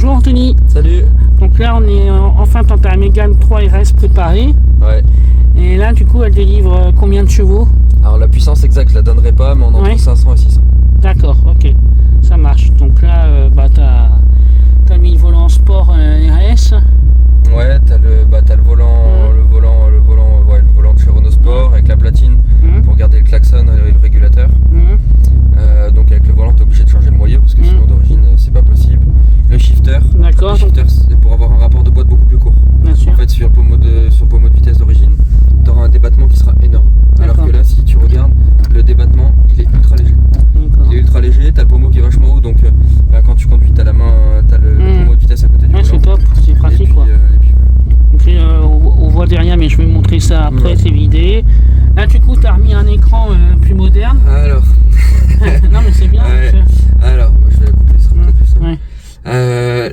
Bonjour Anthony. Salut. Donc là on est enfin dans ta Mégane 3 RS préparée. Ouais. Et là du coup elle délivre combien de chevaux? Alors la puissance exacte je la donnerai pas, mais on est entre 500 et 600. D'accord, ok, ça marche. Donc là t'as mis le volant sport RS. Ouais, t'as le volant, le volant de chez Renault Sport avec la platine pour garder le klaxon et le régulateur. Donc avec le volant t'es obligé de changer le moyeu parce que sinon d'origine c'est pas possible. Le shifter. D'accord. Le shifter c'est pour avoir un rapport de boîte beaucoup plus court. Bien sûr. En fait sur le pommeau de vitesse d'origine, t'auras un débattement qui sera énorme. Alors que là si tu regardes, le débattement il est ultra léger. Il est ultra léger, t'as le pommeau qui est vachement haut, donc quand tu conduis t'as la main, t'as le pommeau de vitesse à côté du volant. C'est top, c'est pratique quoi. Donc, on voit derrière, mais je vais montrer ça après, c'est vidé. Là du coup t'as remis un écran plus moderne. Alors. Non mais c'est bien. Alors, je vais la couper, ça sera peut-être plus simple.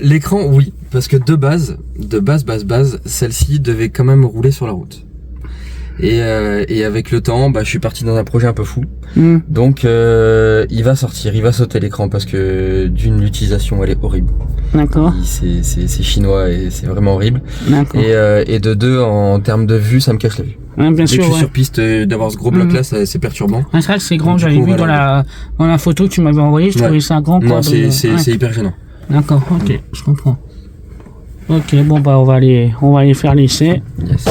L'écran, oui, parce que de base, celle-ci devait quand même rouler sur la route. Et avec le temps, je suis parti dans un projet un peu fou. Donc il va sortir, il va sauter l'écran parce que l'utilisation elle est horrible. D'accord. C'est chinois et c'est vraiment horrible. D'accord. Et de deux, en termes de vue, ça me cache la vue. Bien Dès sûr, que je suis sur piste, d'avoir ce gros bloc là, c'est perturbant. C'est vrai que c'est grand, j'avais vu dans la photo que tu m'avais envoyée, je trouvais ça grand. Non, c'est hyper gênant. D'accord, ok, je comprends. Ok, bon on va aller faire l'essai. Yes.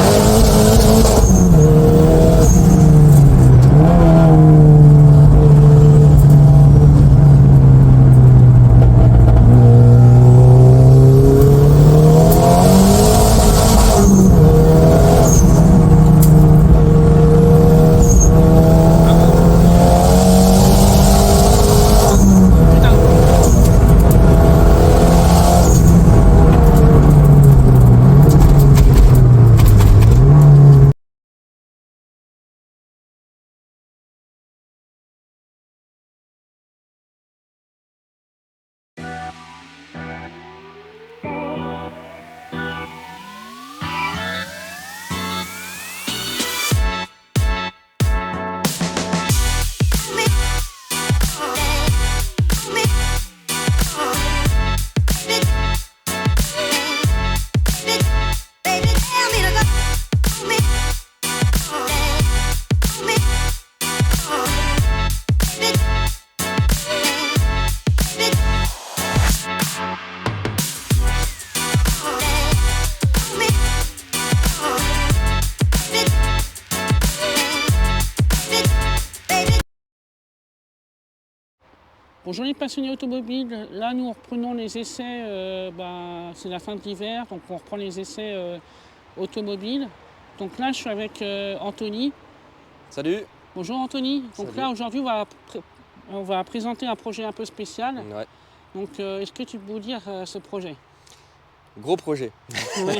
Bonjour les passionnés automobiles, là nous reprenons les essais, c'est la fin de l'hiver, donc on reprend les essais automobiles. Donc là je suis avec Anthony. Salut. Bonjour Anthony. Donc Salut. là aujourd'hui on va présenter un projet un peu spécial. Ouais. Donc est-ce que tu peux nous dire ce projet? Gros projet. Oui,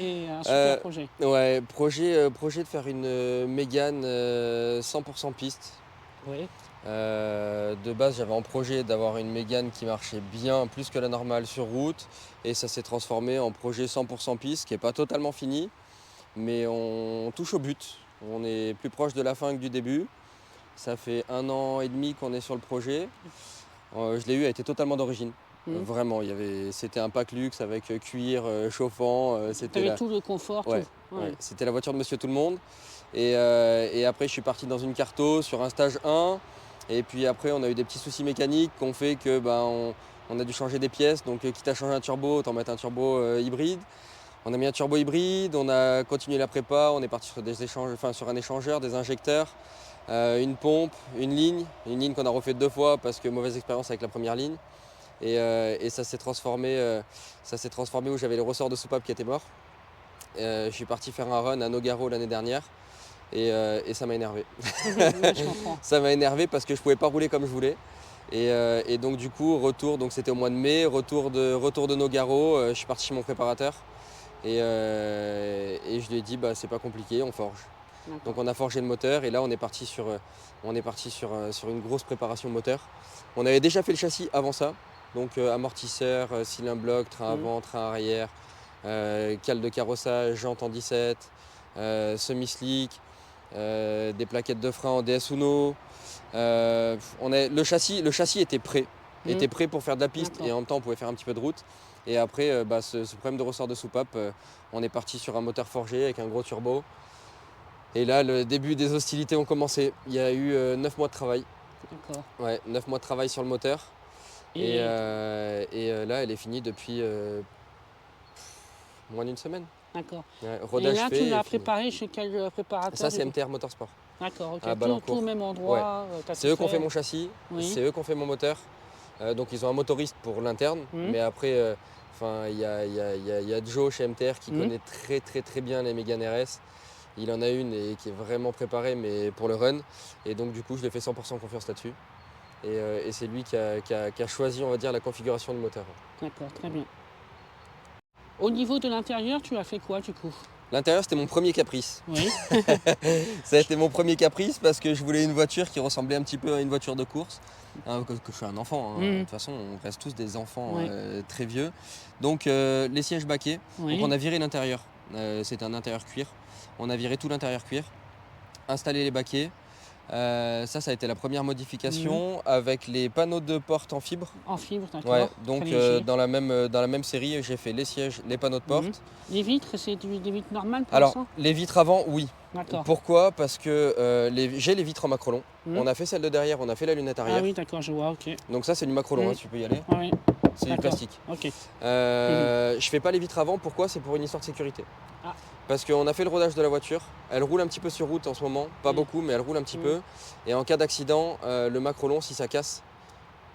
et un super projet. Ouais, projet de faire une Mégane 100% piste. Oui. De base, j'avais en projet d'avoir une Mégane qui marchait bien, plus que la normale sur route, et ça s'est transformé en projet 100% piste, qui n'est pas totalement fini, mais on touche au but. On est plus proche de la fin que du début. Ça fait 1 an et demi qu'on est sur le projet. Je l'ai eu, elle était totalement d'origine. Vraiment, c'était un pack luxe avec cuir, chauffant. T'avais tout le confort. Ouais, tout. Ouais. C'était la voiture de Monsieur Tout le Monde. Et après, je suis parti dans une carto sur un stage 1. Et puis après, on a eu des petits soucis mécaniques qui ont fait que on a dû changer des pièces. Donc, quitte à changer un turbo, autant mettre un turbo hybride. On a mis un turbo hybride, on a continué la prépa, on est parti sur un échangeur, des injecteurs, une pompe, une ligne qu'on a refait 2 fois parce que mauvaise expérience avec la première ligne. Et ça s'est transformé où j'avais le ressort de soupape qui était mort. Je suis parti faire un run à Nogaro l'année dernière et ça m'a énervé. Ça m'a énervé parce que je pouvais pas rouler comme je voulais. Et donc du coup, donc c'était au mois de mai, retour de Nogaro, je suis parti chez mon préparateur et je lui ai dit c'est pas compliqué, on forge. Donc on a forgé le moteur et là on est parti sur une grosse préparation moteur. On avait déjà fait le châssis avant ça, donc amortisseur, cylindre bloc, train avant, train arrière, cale de carrossage, jantes en 17, semi-slick, des plaquettes de frein en DS Uno. Le châssis était prêt. Était prêt pour faire de la piste et en même temps on pouvait faire un petit peu de route. Et après, ce problème de ressort de soupape, on est parti sur un moteur forgé avec un gros turbo. Et là, le début des hostilités ont commencé. Il y a eu 9 mois de travail. D'accord. Ouais, 9 mois de travail sur le moteur. Et là, elle est finie depuis moins d'une semaine. D'accord. Ouais, Et rodage là, fait tu et l'as fini. préparé chez quel préparateur? Ça, c'est du coup MTR Motorsport. D'accord, ok. À Tout Balancourt. au même endroit. T'as C'est tout eux qui ont fait fait. mon châssis, Oui. c'est eux qui ont fait mon moteur. Donc ils ont un motoriste pour l'interne, mais après, il y a Joe chez MTR qui connaît très très très bien les Mégane RS. Il en a une et qui est vraiment préparée, mais pour le run. Et donc du coup, je lui ai fait 100% confiance là-dessus. Et c'est lui qui a choisi, on va dire, la configuration du moteur. D'accord, très bien. Au niveau de l'intérieur, tu as fait quoi du coup? L'intérieur, c'était mon premier caprice. Oui. Ça a été mon premier caprice parce que je voulais une voiture qui ressemblait un petit peu à une voiture de course. Que je suis un enfant, De toute façon, on reste tous des enfants très vieux. Donc les sièges baquets. Oui. Donc on a viré l'intérieur. C'était un intérieur cuir. On a viré tout l'intérieur cuir, installé les baquets. Ça a été la première modification avec les panneaux de porte en fibre. En fibre, d'accord. Ouais, donc Très léger. dans la même série, j'ai fait les sièges, les panneaux de porte. Les vitres, c'est des vitres normales pour Alors, l'instant? les vitres avant, oui. D'accord. Pourquoi? Parce que j'ai les vitres en macrolon. On a fait celle de derrière, on a fait la lunette arrière. Ah oui, d'accord, je vois, ok. Donc ça, c'est du macrolon, tu peux y aller. Ah oui. C'est du plastique. Ok. Je fais pas les vitres avant, pourquoi? C'est pour une histoire de sécurité. Ah. Parce qu'on a fait le rodage de la voiture, elle roule un petit peu sur route en ce moment, pas beaucoup, mais elle roule un petit peu. Et en cas d'accident, le macrolon, si ça casse,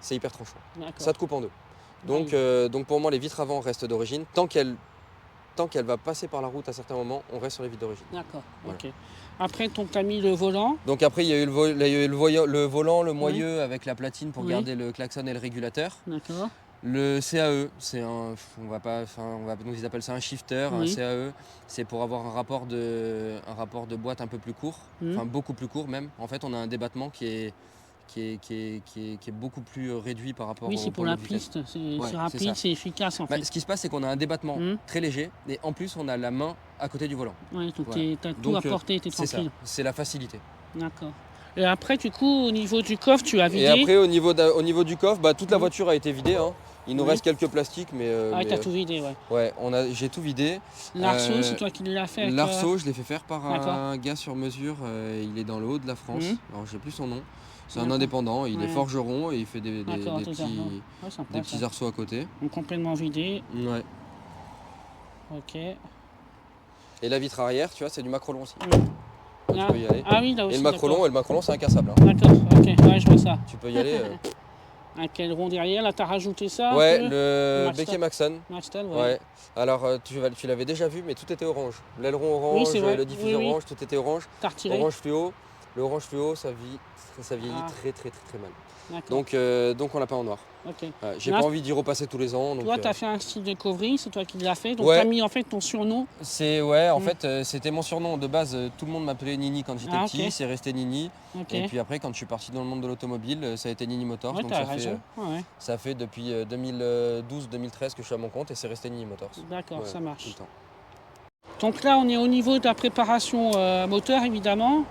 c'est hyper tranchant. Ça te coupe en deux. Donc pour moi, les vitres avant restent d'origine. Tant qu'elle va passer par la route à certains moments, on reste sur les vitres d'origine. D'accord, Voilà. ok. Après, tu as mis le volant. Donc après, il y a eu le volant, le moyeu avec la platine pour garder le klaxon et le régulateur. D'accord. Le CAE, donc ils appellent ça un shifter, un CAE, c'est pour avoir un rapport de boîte un peu plus court, enfin beaucoup plus court même. En fait, on a un débattement qui est beaucoup plus réduit par rapport Oui, c'est pour la piste, c'est rapide, c'est efficace en fait. Ce qui se passe, c'est qu'on a un débattement très léger et en plus, on a la main à côté du volant. Oui, donc tu as tout à portée, tu es tranquille. C'est la facilité. D'accord. Et après, du coup, au niveau du coffre, tu as vidé. Et après, au niveau du coffre, toute la voiture a été vidée. Il nous reste quelques plastiques, mais... tu as tout vidé, ouais. Ouais, j'ai tout vidé. L'arceau, c'est toi qui l'as fait avec... L'arceau, je l'ai fait faire par un gars sur mesure. Il est dans le haut de la France. Alors, j'ai plus son nom. C'est un indépendant. Il est forgeron et il fait des petits arceaux à côté. Donc, complètement vidé. Ouais. Ok. Et la vitre arrière, tu vois, c'est du macrolon aussi. Là. Tu peux y aller. Ah oui, là aussi. Et le macrolon, c'est incassable. D'accord, ok. Ouais, je vois ça. Tu peux y aller. Avec le rond derrière, là, tu as rajouté ça? Ouais, le Becquet Maxton. Maxton, ouais. Alors, tu l'avais déjà vu, mais tout était orange. L'aileron orange, le diffuseur orange, tout était orange. T'as retiré? Orange fluo. Le orange fluo, ça vieillit très très très très mal. Donc on l'a peint en noir. Okay. J'ai pas envie d'y repasser tous les ans. Toi, tu as fait un style de covering, c'est toi qui l'as fait. Donc tu as mis en fait ton surnom. En fait, c'était mon surnom. De base, tout le monde m'appelait Nini quand j'étais petit, c'est resté Nini. Et puis après, quand je suis parti dans le monde de l'automobile, ça a été Nini Motors. Donc ça fait depuis 2012-2013 que je suis à mon compte et c'est resté Nini Motors. D'accord, ça marche. Tout le temps. Donc là, on est au niveau de la préparation moteur, évidemment.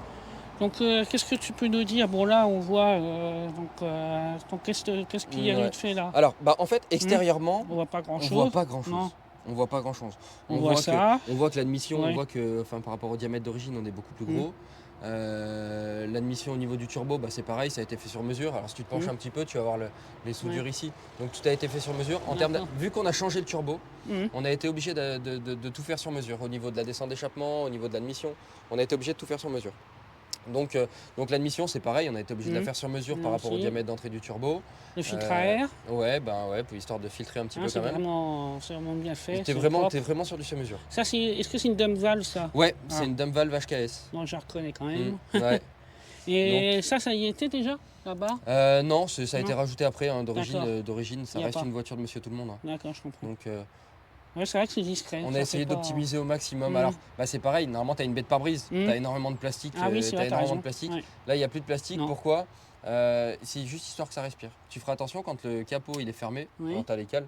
Donc, qu'est-ce que tu peux nous dire? Bon, là, on voit. Donc qu'est-ce qu'il y a de fait là? Alors, en fait, extérieurement, on voit pas grand-chose. On voit pas grand-chose. On voit que l'admission, on voit que, par rapport au diamètre d'origine, on est beaucoup plus gros. L'admission au niveau du turbo, c'est pareil, ça a été fait sur mesure. Alors, si tu te penches un petit peu, tu vas voir les soudures ici. Donc, tout a été fait sur mesure. Vu qu'on a changé le turbo, on a été obligé de tout faire sur mesure. Au niveau de la descente d'échappement, au niveau de l'admission, on a été obligé de tout faire sur mesure. Donc l'admission, c'est pareil, on a été obligé de la faire sur mesure par rapport au diamètre d'entrée du turbo. Le filtre à air. Pour histoire de filtrer un petit peu quand même. C'est vraiment bien fait. T'es vraiment sur du sur mesure. Ça, est-ce que c'est une dump valve ça? Ouais, c'est une dump valve HKS. Non, je la reconnais quand même. Ouais. Et donc, ça y était déjà là-bas? Non, ça a été rajouté après. D'origine, ça reste une voiture de Monsieur Tout le Monde. D'accord, je comprends. Donc, c'est vrai que c'est discret. On a essayé d'optimiser au maximum. Alors, c'est pareil, normalement, tu as une baie de pare-brise, tu as énormément de plastique. Là, il n'y a plus de plastique. Non. Pourquoi? C'est juste histoire que ça respire. Tu feras attention quand le capot il est fermé, quand tu as les cales.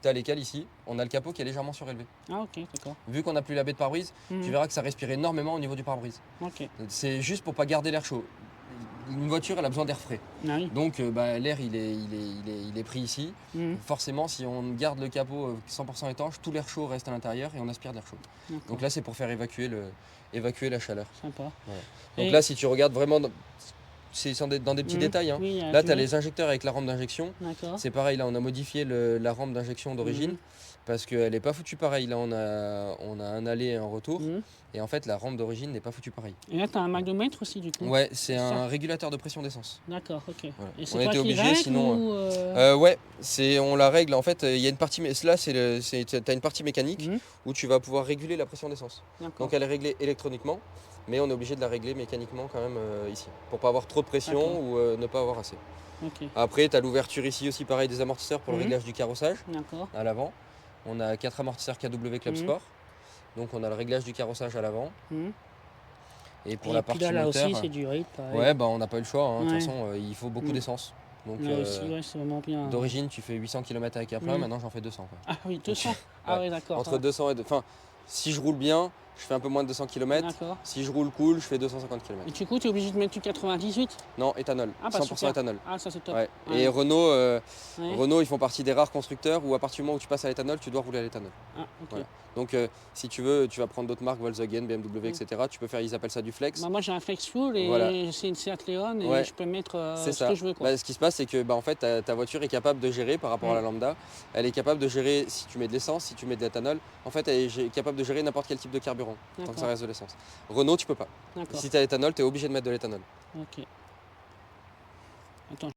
Tu as les cales ici, on a le capot qui est légèrement surélevé. Ah, ok, d'accord. Vu qu'on n'a plus la baie de pare-brise, tu verras que ça respire énormément au niveau du pare-brise. Okay. C'est juste pour pas garder l'air chaud. une voiture elle a besoin d'air frais. Ah oui. Donc l'air il est pris ici. Mhm. Forcément si on garde le capot 100% étanche, tout l'air chaud reste à l'intérieur et on aspire de l'air chaud. D'accord. Donc là c'est pour faire évacuer la chaleur. Sympa. Voilà. Donc Et- là si tu regardes vraiment, c'est dans des petits Mhm. détails. Hein. Oui, Là tu tu as vois. les injecteurs avec la rampe d'injection. D'accord. C'est pareil, là on a modifié la rampe d'injection d'origine Mhm. parce qu'elle n'est pas foutue pareil. Là on a un aller et un retour. Mhm. Et en fait la rampe d'origine n'est pas foutue pareil. Et là, tu as un magnomètre aussi, du coup. Ouais, c'est ça. un régulateur de pression d'essence. D'accord, ok. Voilà. Et On c'est a toi été qui obligé, règle sinon, ou Ouais, on la règle. En fait, il y a une partie, là, t'as une partie mécanique Mhm. où tu vas pouvoir réguler la pression d'essence. D'accord. Donc elle est réglée électroniquement, mais on est obligé de la régler mécaniquement quand même ici, pour pas avoir trop de pression D'accord. ou ne pas avoir assez. Ok. Après, tu as l'ouverture ici aussi, pareil, des amortisseurs pour le Mhm. réglage du carrossage D'accord. à l'avant. On a 4 amortisseurs KW Club Mhm. Sport, donc on a le réglage du carrossage à l'avant. Mhm. Et pour Et la puis partie là moteur, aussi, c'est du rythme, pareil. ouais, on n'a pas eu le choix. Hein. De toute Ouais. façon, il faut beaucoup Mhm. d'essence. Donc Là aussi, ouais, c'est vraiment bien. d'origine, tu fais 800 km avec un plein, Mhm. maintenant j'en fais 200. Quoi. Ah oui, 200. Ah Ouais. oui, d'accord. Entre 200 et... Enfin, si je roule bien, je fais un peu moins de 200 km. D'accord. Si je roule cool, je fais 250 Et km. du coup, tu es obligé de mettre du 98? Non, éthanol. Ah bah 100% super. éthanol. Ah, ça c'est top. Ouais. Ouais. Et Renault, Ouais. Renault, ils font partie des rares constructeurs où à partir du moment où tu passes à l'éthanol, tu dois rouler à l'éthanol. Ah, ok. Voilà. Donc si tu veux, tu vas prendre d'autres marques, Volkswagen, BMW, etc. Tu peux faire, ils appellent ça du flex. Bah, moi j'ai un Flex Fuel et Voilà. c'est une Seat Leon et Ouais. je peux mettre C'est ce ça. que je veux, quoi. Ce qui se passe, c'est que en fait, ta voiture est capable de gérer par rapport à la lambda. Elle est capable de gérer si tu mets de l'essence, si tu mets de l'éthanol. En fait, elle est capable de gérer n'importe quel type de carburant, tant que ça D'accord. reste de l'essence. Renault, tu peux pas. D'accord. Si tu as l'éthanol, tu es obligé de mettre de l'éthanol. Ok. Attends.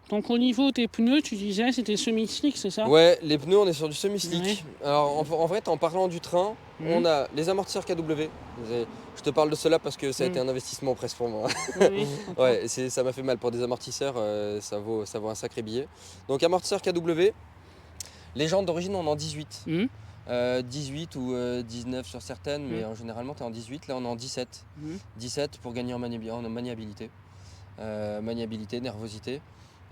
Donc au niveau des pneus, tu disais c'était semi-slick, c'est ça? Ouais, les pneus, on est sur du semi-slick. Alors en vrai, en parlant du train, on a les amortisseurs KW. Je te parle de cela parce que ça a été un investissement presque pour moi. Oui, Ouais, ça m'a fait mal pour des amortisseurs, ça vaut un sacré billet. Donc amortisseur KW, les jantes d'origine on est en 18. Mhm. 18 ou 19 sur certaines, mais généralement tu es en 18. Là on est en 17. 17 pour gagner en maniabilité. Maniabilité, nervosité.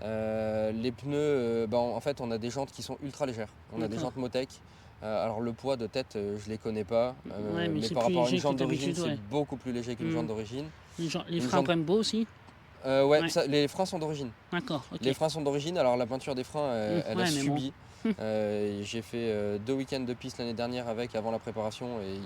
Les pneus, en fait on a des jantes qui sont ultra légères. On a des jantes Motec. Alors le poids de tête, je les connais pas, Ouais, mais mais c'est par plus rapport à léger une jante que d'origine, d'habitude, ouais. c'est beaucoup plus léger qu'une jante d'origine. Les Une freins jante- Brembo aussi? Ouais, Ouais. les freins sont d'origine. D'accord, ok. Les freins sont d'origine, alors la peinture des freins, elle Ouais, a mais bon. subi. J'ai fait 2 week-ends de piste l'année dernière avant la préparation et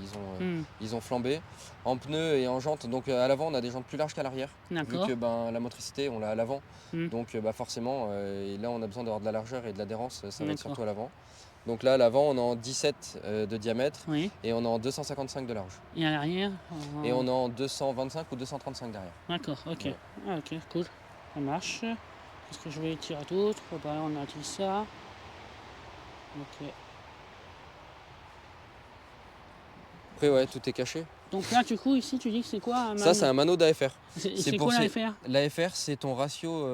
ils ont flambé. En pneus et en jantes, donc à l'avant on a des jantes plus larges qu'à l'arrière. Vu D'accord. que la motricité on l'a à l'avant. Mm. Donc forcément, et là on a besoin d'avoir de la largeur et de l'adhérence, ça va être D'accord. surtout à l'avant. Donc là à l'avant on est en 17 de diamètre Oui. et on est en 255 de large. Et à l'arrière? Et on est en 225 ou 235 derrière. D'accord, ok. Ouais. Ah, ok, cool. Ça marche. Qu'est-ce que je vais tirer d'autre? Bah, on a dit ça. Ok. Après ouais, tout est caché. Donc là, du coup, ici, tu dis que c'est quoi un Ça c'est un mano d'AFR. C'est pour quoi la ces- FR? L'AFR, c'est ton ratio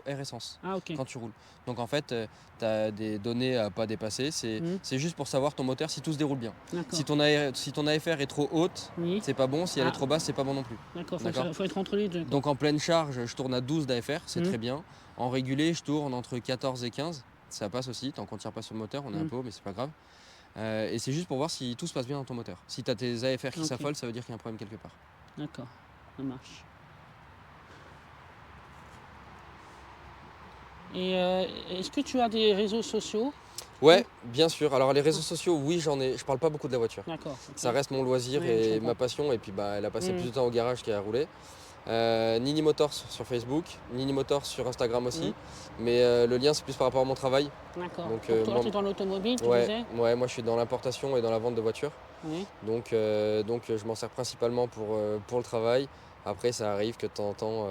air essence Ah, ok. quand tu roules. Donc en fait, tu as des données à pas dépasser. C'est juste pour savoir ton moteur si tout se déroule bien. D'accord. Si ton AFR est trop haute, Oui. c'est pas bon. Si elle Ah. est trop basse, c'est pas bon non plus. D'accord, D'accord. faut être entre les deux. Donc en pleine charge, je tourne à 12 d'AFR, c'est Mhm. très bien. En régulé, je tourne entre 14 et 15. Ça passe aussi, tant qu'on tire pas sur le moteur, on est un peu haut, mais c'est pas grave. Et c'est juste pour voir si tout se passe bien dans ton moteur. Si tu as tes AFR qui Ok. s'affolent, ça veut dire qu'il y a un problème quelque part. D'accord, ça marche. Et est-ce que tu as des réseaux sociaux? Ouais, bien sûr. Alors les réseaux sociaux, oui, j'en ai. Je parle pas beaucoup de la voiture. D'accord. ok. Ça reste mon loisir Oui, je et comprends. ma passion. Et puis elle a passé plus de temps au garage qu'à rouler. Nini Motors sur Facebook, Nini Motors sur Instagram aussi. Mhm. Mais le lien, c'est plus par rapport à mon travail. D'accord. Donc, Donc toi, moi- tu es dans l'automobile, tu Ouais, disais? ouais, moi je suis dans l'importation et dans la vente de voitures. Oui. Donc je m'en sers principalement pour le travail. Après, ça arrive que de temps en temps,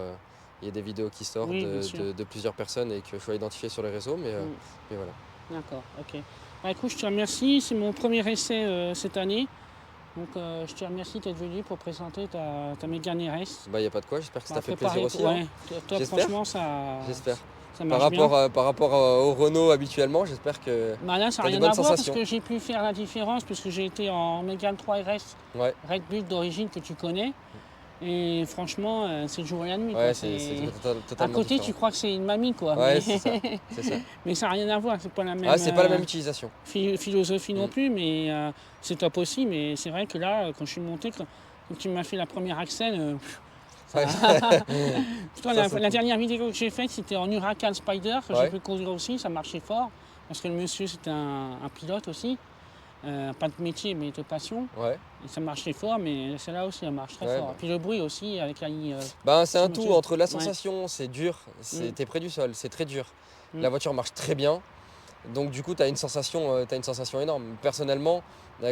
il y ait des vidéos qui sortent Oui, bien sûr. de plusieurs personnes et que je sois identifié sur les réseaux. Mm. Mais voilà. D'accord, ok. Bah, écoute, je te remercie. C'est mon premier essai cette année. Donc je te remercie d'être venu pour présenter ta Mégane RS. Bah, il n'y a pas de quoi, j'espère que ça Bah, t'a fait préparé, plaisir aussi. Hein. ouais. Toi, J'espère. franchement, J'espère. ça Par marche bien. rapport au Renault habituellement, j'espère que Bah là, ça tu n'a as des rien bonnes à voir parce sensations. que j'ai pu faire la différence puisque j'ai été en Mégane 3 RS Ouais, Red Bull d'origine que tu connais. Et franchement, c'est le jour et la nuit. ouais Quoi. c'est À totalement côté, différent. tu crois que c'est une mamie, quoi. Ouais, Mais, c'est ça. C'est ça. mais ça n'a rien à voir. C'est pas la même, Ah, c'est pas la même utilisation. philosophie non Mm. plus, mais c'est top aussi. Mais c'est vrai que là, quand je suis monté, quand tu m'as fait la première Axel, ça... Ouais. Putain, Ça, c'est la cool. dernière vidéo que j'ai faite, c'était en Huracan Spider, que j'ai Ouais. pu conduire aussi, ça marchait fort. Parce que le monsieur, c'était un pilote aussi. Pas de métier, mais de passion. Ouais. Et ça marchait fort, mais celle-là aussi, elle marche très Ouais, fort. bah. Et puis le bruit aussi, avec la ligne. Ben, c'est un sur tout moteur. entre la Ouais. sensation, c'est dur, Mm. t'es près du sol, c'est très dur. Mm. La voiture marche très bien, donc du coup, t'as une sensation énorme. Personnellement,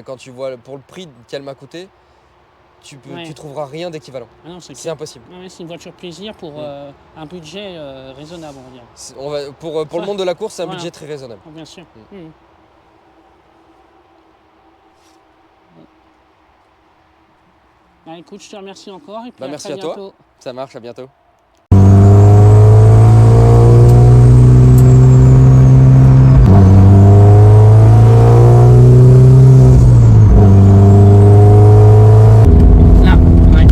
quand tu vois pour le prix qu'elle m'a coûté, Ouais. tu trouveras rien d'équivalent. Ah non, c'est C'est clair. impossible. Ouais, c'est une voiture plaisir pour un budget raisonnable, on va dire. Pour le monde de la course, c'est un Voilà. budget très raisonnable. Oh, bien sûr. Mm. Mm. Bah, écoute, je te remercie encore et puis Bah, à merci très à toi. bientôt. Ça marche, à bientôt. Là, ouais.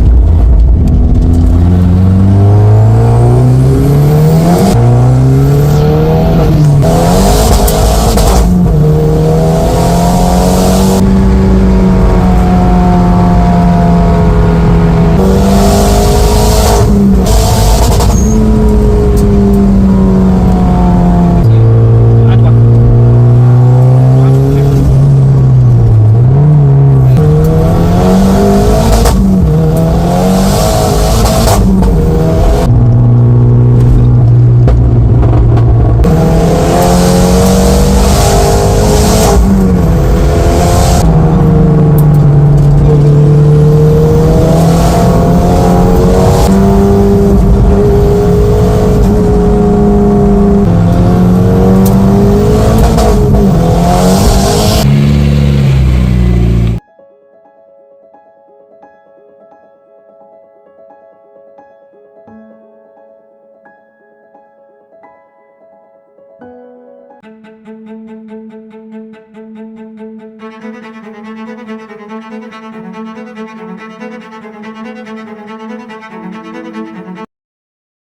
À droite.